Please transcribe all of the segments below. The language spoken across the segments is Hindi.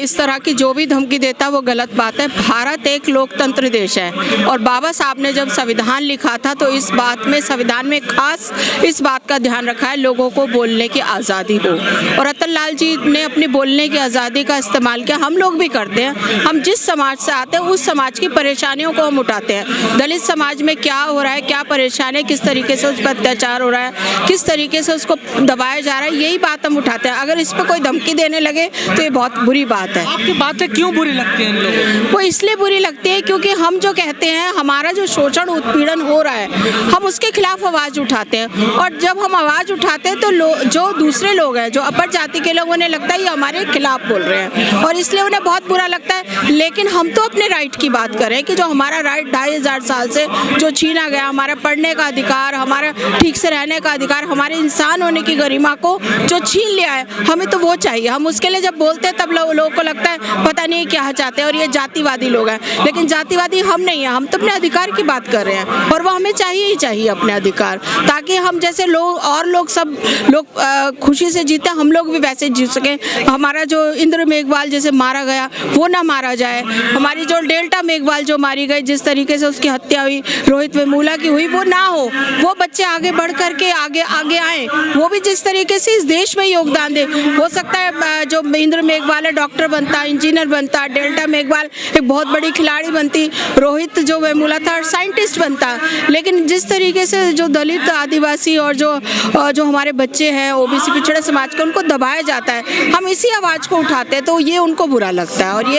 इस तरह की जो भी धमकी देता है वो गलत बात है। भारत एक लोकतंत्र देश है और बाबा साहब ने जब संविधान लिखा था तो इस बात में संविधान में खास इस बात का ध्यान रखा है लोगों को बोलने की आज़ादी हो, और रतन लाल जी ने अपनी बोलने की आज़ादी का इस्तेमाल किया। हम लोग भी करते हैं, हम जिस समाज से आते हैं उस समाज की परेशानियों को हम उठाते हैं। दलित समाज में क्या हो रहा है, क्या परेशानी है, किस तरीके से उस पर अत्याचार हो रहा है, किस तरीके से उसको दबाया जा रहा है, यही बात हम उठाते हैं। अगर इस पर कोई धमकी देने लगे तो ये बहुत बुरी बात है। आपकी बातें क्यों बुरी लगती हैं इन लोगों को? वो इसलिए बुरी लगती है क्योंकि हम जो कहते हैं हमारा जो शोषण उत्पीड़न हो रहा है हम उसके खिलाफ आवाज़ उठाते हैं, और जब हम आवाज़ उठाते हैं तो जो दूसरे लोग हैं, जो अपर जाति के लोग, उन्हें लगता है ये हमारे खिलाफ बोल रहे हैं और इसलिए उन्हें बहुत बुरा लगता है। लेकिन हम तो अपने राइट की बात करें कि जो हमारा राइट 2500 साल से जो छीना गया, हमारा पढ़ने का अधिकार, हमारा ठीक से रहने का अधिकार, हमारे इंसान होने की गरिमा को जो छीन लिया है, हमें तो वो चाहिए। हम उसके लिए जब बोलते हैं तब लोगों को लगता है पता नहीं क्या चाहते हैं और ये जातिवादी लोग हैं, लेकिन जातिवादी हम नहीं हैं। हम तो अपने अधिकार की बात कर रहे हैं और वो हमें चाहिए ही चाहिए अपने अधिकार, ताकि हम जैसे लोग सब लोग खुशी से जीते, हम लोग भी वैसे जी सकें। हमारा जो इंद्र मेघवाल जैसे मारा गया वो ना मारा जाए, हमारी जो डेल्टा मेघवाल जो मारी गई, जिस तरीके से उसकी हत्या हुई, रोहित वेमुला की हुई, वो ना हो। वो बच्चे आगे बढ़ करके आगे आए, वो भी जिस तरीके से इस देश में योगदान दे। हो सकता है जो इंद्र मेघवाल है डॉक्टर बनता, इंजीनियर बनता, डेल्टा मेघवाल एक बहुत बड़ी खिलाड़ी बनती, रोहित जो वेमुला था साइंटिस्ट बनता, लेकिन जिस तरीके से जो दलित आदिवासी और जो हमारे बच्चे हैं ओबीसी पिछड़े समाज के, उनको दबाया जाता है, हम इसी आवाज़ को उठाते हैं तो ये उनको बुरा लगता है। और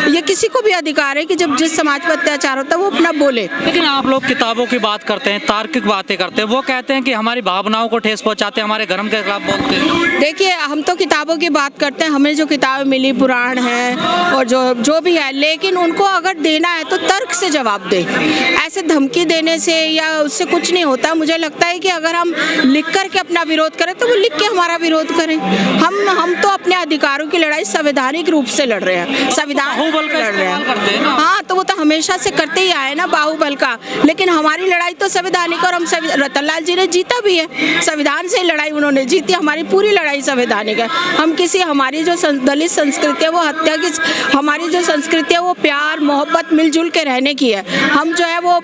ये किसी को भी अधिकार है कि जब जिस समाज पर अत्याचार होता है वो अपना बोले। लेकिन आप लोग किताबों की बात करते हैं, तार्किक बातें करते हैं, वो कहते हैं कि हमारी भावनाओं को ठेस पहुंचाते हैं, हमारे धर्म के खिलाफ बोलते हैं। देखिए, हम तो किताबों की बात करते हैं, हमें जो किताबें मिली पुराण है और जो भी है, लेकिन उनको अगर देना है तो तर्क से जवाब दे। ऐसे धमकी देने से या उससे कुछ नहीं होता। मुझे लगता है कि अगर हम लिख करके अपना विरोध करें तो वो लिख के हमारा विरोध करें। हम तो अपने अधिकारों की लड़ाई संवैधानिक रूप से लड़ रहे हैं, संविधान लड़ रहे हैं। हाँ, तो वो तो हमेशा से करते ही आए ना बाहुबल का, लेकिन हमारी लड़ाई तो संवैधानिक, और हम रतन लाल जी ने जीता भी है संविधान से लड़ाई, उन्होंने जीती। हमारी पूरी लड़ाई संवैधानिक है। हम हमारी जो दलित संस्कृति है वो हत्या की, हमारी जो संस्कृति है वो प्यार मोहब्बत मिलजुल के रहने की है। हम जो है वो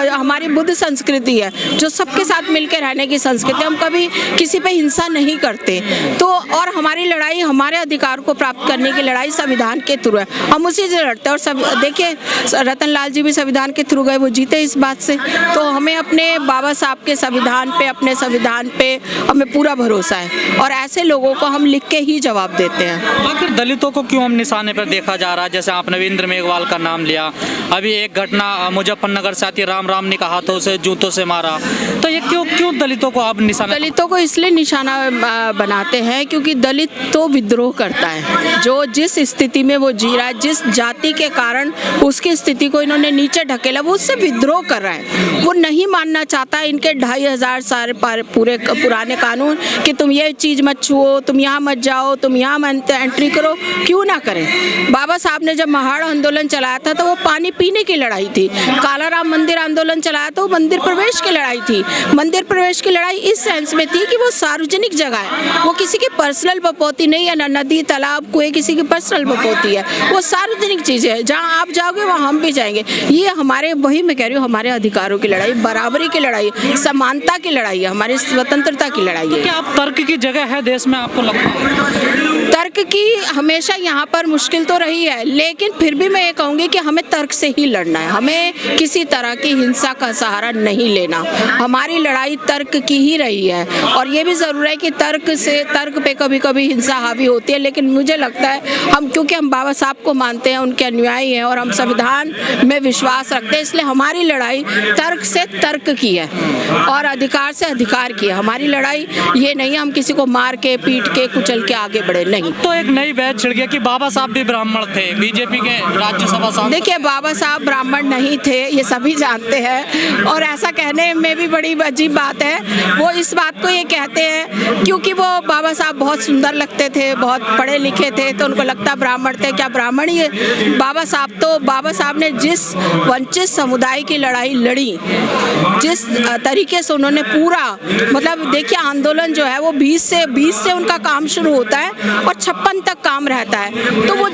हमारी बुद्ध संस्कृति है जो सबके साथ मिलकर रहने की संस्कृति। हम कभी किसी पे हिंसा नहीं करते। तो और हमारी लड़ाई हमारे अधिकार को प्राप्त करने की लड़ाई संविधान के थ्रू है, हम उसी से लड़ते हैं। और सब देखिए, रतन लाल जी भी संविधान के थ्रू गए, वो जीते इस बात से। तो हमें अपने बाबा साहब के संविधान पे, अपने संविधान पे हमें पूरा भरोसा है और ऐसे लोगों को हम लिख के ही जवाब देते हैं। आखिर दलितों को क्यों हम निशाने पर देखा जा रहा है? जैसे आपने इंद्र मेघवाल का नाम लिया, अभी एक घटना मुजफ्फरनगर से आती, राम ने कहा हाथों से जूतों से मारा, तो ये क्यों दलितों को आप निशाना? दलितों को इसलिए निशाना बनाते हैं क्योंकि दलित तो विद्रोह करता है। जो जिस स्थिति में वो जी रहा है, जिस जाति के कारण उसकी स्थिति को इन्होंने नीचे ढकेला, वो उससे विद्रोह कर रहा है। वो नहीं मानना चाहता इनके 2500 साल पुराने कानून कि तुम ये चीज़ मत छुओ, तुम यहाँ मत जाओ, तुम यहाँ एंट्री करो, क्यों ना करें। बाबा साहब ने जब महाड़ आंदोलन चलाया था तो वो पानी पीने की लड़ाई थी। कालाराम मंदिर आंदोलन चलाया तो मंदिर प्रवेश की लड़ाई थी। मंदिर प्रवेश की लड़ाई इस सेंस में थी कि वो सार्वजनिक जगह है, वो किसी की पर्सनल बपोती नहीं है, ना नदी तालाब कुएं किसी की पर्सनल बपोती है, वो सार्वजनिक चीज़ है। जहाँ आप जाओगे वहाँ हम भी जाएंगे। ये हमारे, वही मैं कह रही हूँ, हमारे अधिकारों की लड़ाई, बराबरी की लड़ाई, समानता की लड़ाई है, हमारी स्वतंत्रता की लड़ाई है। क्या आप तर्क की जगह है देश में, आपको लगता है? तर्क की हमेशा यहाँ पर मुश्किल तो रही है, लेकिन फिर भी मैं ये कहूँगी कि हमें तर्क से ही लड़ना है। हमें किसी तरह की हिंसा का सहारा नहीं लेना। हमारी लड़ाई तर्क की ही रही है और ये भी ज़रूर है कि तर्क पे कभी कभी हिंसा हावी होती है, लेकिन मुझे लगता है क्योंकि हम बाबा साहब को मानते हैं, उनके अनुयायी हैं और हम संविधान में विश्वास रखते हैं, इसलिए हमारी लड़ाई तर्क से तर्क की है और अधिकार से अधिकार की है। हमारी लड़ाई ये नहीं हम किसी को मार के पीट के कुचल के आगे बढ़े, नहीं। तो एक नई बहस छिड़ गया कि बाबा साहब भी ब्राह्मण थे, बीजेपी के राज्यसभा सांसद। देखिए, बाबा साहब ब्राह्मण नहीं थे, ये सभी जानते हैं और ऐसा कहने में भी बड़ी अजीब बात है। वो इस बात को ये कहते हैं क्योंकि वो बाबा साहब बहुत सुंदर लगते थे, बहुत पढ़े लिखे थे, तो उनको लगता ब्राह्मण थे। क्या ब्राह्मण ही है बाबा साहब ने जिस वंचित समुदाय की लड़ाई लड़ी, जिस तरीके से उन्होंने पूरा, मतलब देखिए आंदोलन जो है वो 20 से उनका काम शुरू होता है और 56 तक काम रहता है। तो वो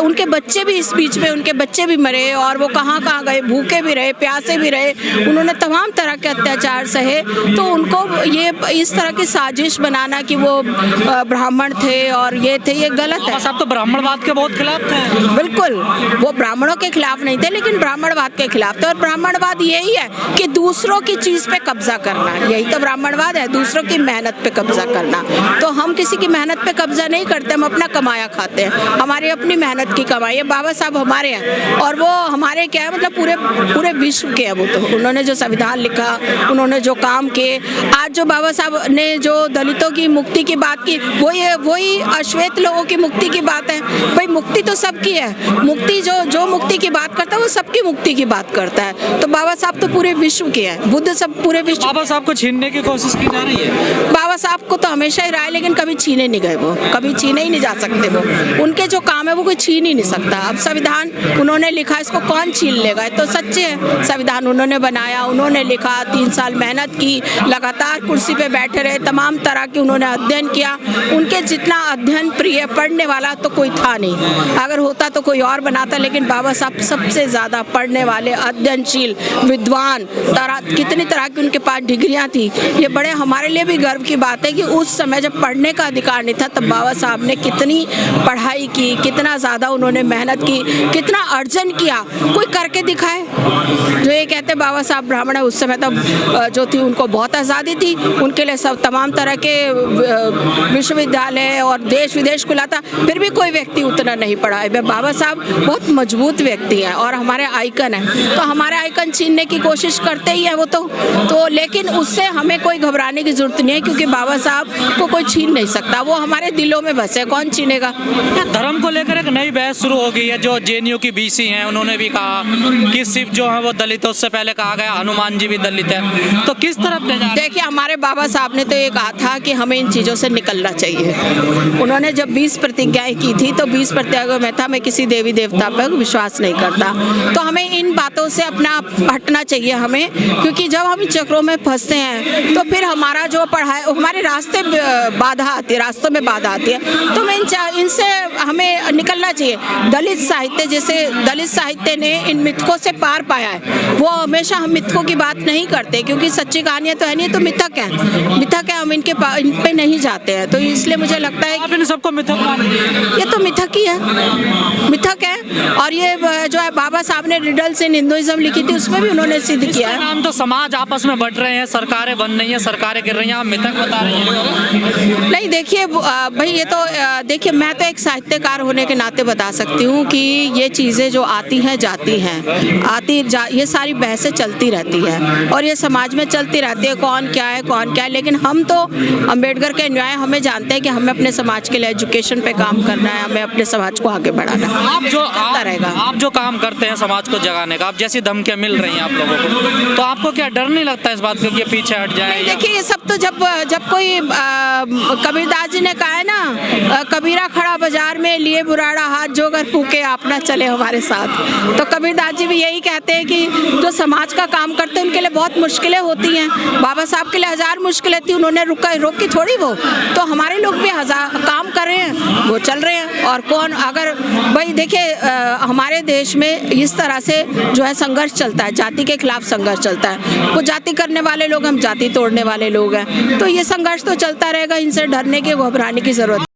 उनके बच्चे भी इस बीच में, उनके बच्चे भी मरे और वो कहाँ कहाँ गए, भूखे भी रहे, प्यासे भी रहे, उन्होंने तमाम तरह के अत्याचार सहे। तो उनको ये इस तरह की साजिश बनाना कि वो ब्राह्मण थे और ये थे, ये गलत है। आप तो ब्राह्मणवाद के बहुत खिलाफ थे। बिल्कुल, वो ब्राह्मणों के खिलाफ नहीं थे, लेकिन ब्राह्मणवाद के खिलाफ थे। और ब्राह्मणवाद यही है कि दूसरों की चीज पे कब्जा करना, यही तो ब्राह्मणवाद है, दूसरों की मेहनत पे कब्जा करना। तो हम किसी की मेहनत पे कब्जा नहीं करते, हम अपना कमाया खाते हैं, हमारी अपनी मेहनत की कमाई है। बाबा साहब हमारे हैं और वो हमारे क्या है, मतलब पूरे विश्व के हैं वो। तो उन्होंने जो संविधान लिखा, उन्होंने जो काम किए, आज जो बाबा साहब ने जो दलितों की मुक्ति की बात की, वही अश्वेत लोगों की मुक्ति की बात है। भाई मुक्ति तो सबकी है, मुक्ति जो मुक्ति की बात करता है वो सबकी मुक्ति की बात करता है। तो बाबा साहब तो पूरे विश्व के हैं, बुद्ध सब पूरे विश्व। बाबा साहब को छीनने की कोशिश की जा रही है। बाबा साहब को तो हमेशा ही रहा है, लेकिन कभी छीने नहीं गए, वो कभी छीने ही नहीं जा सकते। वो उनके जो काम है वो कोई छीन ही नहीं सकता। अब संविधान उन्होंने लिखा, इसको कौन छीन लेगा? ये तो सच्चे है, संविधान उन्होंने बनाया, उन्होंने लिखा, 3 साल मेहनत की, लगातार कुर्सी पे बैठे रहे, तमाम तरह की उन्होंने अध्ययन किया। उनके जितना अध्ययन प्रिय पढ़ने वाला तो कोई था नहीं, अगर होता तो कोई और बनाता। लेकिन बाबा साहब सबसे ज़्यादा पढ़ने वाले, अध्ययनशील, विद्वान, कितनी तरह की उनके पास डिग्रियां थी। ये बड़े हमारे लिए भी गर्व की बात है कि उस समय जब पढ़ने का अधिकार नहीं था, तब बाबा साहब ने कितनी पढ़ाई की, कितना ज़्यादा उन्होंने मेहनत की, कितना अर्जन किया। कोई करके दिखाए। जो ये कहते बाबा साहब ब्राह्मण है, उस समय तब जो थी उनको बहुत आज़ादी थी, उनके लिए सब तमाम तरह के विश्वविद्यालय और देश विदेश खुला था, फिर भी कोई व्यक्ति उतना नहीं पढ़ा है। बाबा साहब बहुत मजबूत व्यक्ति हैं और हमारे आइकन हैं। तो हमारे आइकन छीनने की कोशिश करते ही है वो तो लेकिन उससे हमें कोई घबराने की जरूरत नहीं है, क्योंकि बाबा साहब को कोई छीन नहीं सकता, वो हमारे दिलों में बसे, कौन छीनेगा। धर्म को लेकर एक नई बहस शुरू हो गई है। जो जेएनयू की बीसी हैं, उन्होंने भी कहा कि शिव जो है वो दलित है, उससे पहले कहा गया हनुमान जी भी दलित है। तो किस तरफ ले जा रहे हैं? देखिए, हमारे बाबा साहब ने तो ये कहा था कि हमें इन चीज़ों से निकलना चाहिए। उन्होंने जब 20 प्रतिज्ञाएं की थी, तो 20 प्रतिज्ञाओं में था मैं किसी देवी देवता पर विश्वास नहीं करता। तो हमें इन बातों से अपना हटना चाहिए हमें, क्योंकि जब हम इन चक्रों में फंसते हैं तो फिर हमारा जो पढ़ाई, हमारे रास्तों में बाधा आती है। तो मैं इनसे हमें निकलना चाहिए। दलित साहित्य, जैसे दलित साहित्य ने इन मिथकों से पार पाया है, वो हमेशा हम मिथकों की बात नहीं करते, क्योंकि सच्ची कहानियाँ तो है नहीं, तो मिथक है, हम इन पे नहीं जाते हैं। तो इसलिए मुझे लगता है आप इन सबको मिथक मान रहे हैं। ये तो मिथक ही है, मिथक है। और ये जो है बाबा साहब ने रिडल्स इन हिंदुइज्म लिखी थी, उसमें भी उन्होंने सिद्ध किया है। नाम तो समाज आपस में बढ़ रहे हैं, सरकारें बन रही हैं, सरकारें गिर रही हैं, आप मिथक बता रही हैं। नहीं, देखिए भाई, ये तो देखिए, मैं तो एक साहित्यकार होने के नाते बता सकती हूँ कि ये चीज़ें जो आती हैं जाती हैं, ये सारी बहसें चलती रहती है और ये समाज में चलती रहती है, कौन क्या है। लेकिन हम तो अम्बेडकर के न्याय हमें जानते हैं कि हमें अपने समाज के लिए एजुकेशन पे काम करना है, हमें अपने समाज को आगे बढ़ाना है। आप जो काम करते हैं समाज को जगाने का, आप जैसी धमकियाँ मिल रही हैं आप लोगों को, तो आपको क्या डर नहीं लगता इस बात का कि पीछे हट जाए? देखिए, ये सब तो जब कोई कबीरदास जी ने कहा है ना, कबीरा खड़ा बाजार में लिए बुराड़ा हाथ, जो अगर फूके आप ना चले हमारे साथ। तो कबीरदास जी भी यही कहते हैं कि जो समाज का काम करते हैं उनके लिए बहुत मुश्किलें होती हैं। बाबा साहब के लिए 1000 मुश्किलें थी, उन्होंने रोकी थोड़ी वो। तो हमारे लोग भी 1000 काम कर रहे हैं, वो चल रहे हैं। और कौन, अगर भाई देखिए, हमारे देश में इस तरह से जो है संघर्ष चलता है, जाति के खिलाफ संघर्ष चलता है। वो जाति करने वाले लोग, हम जाति तोड़ने वाले लोग हैं। तो ये संघर्ष तो चलता रहेगा, इनसे डरने की, घबराने की जरूरत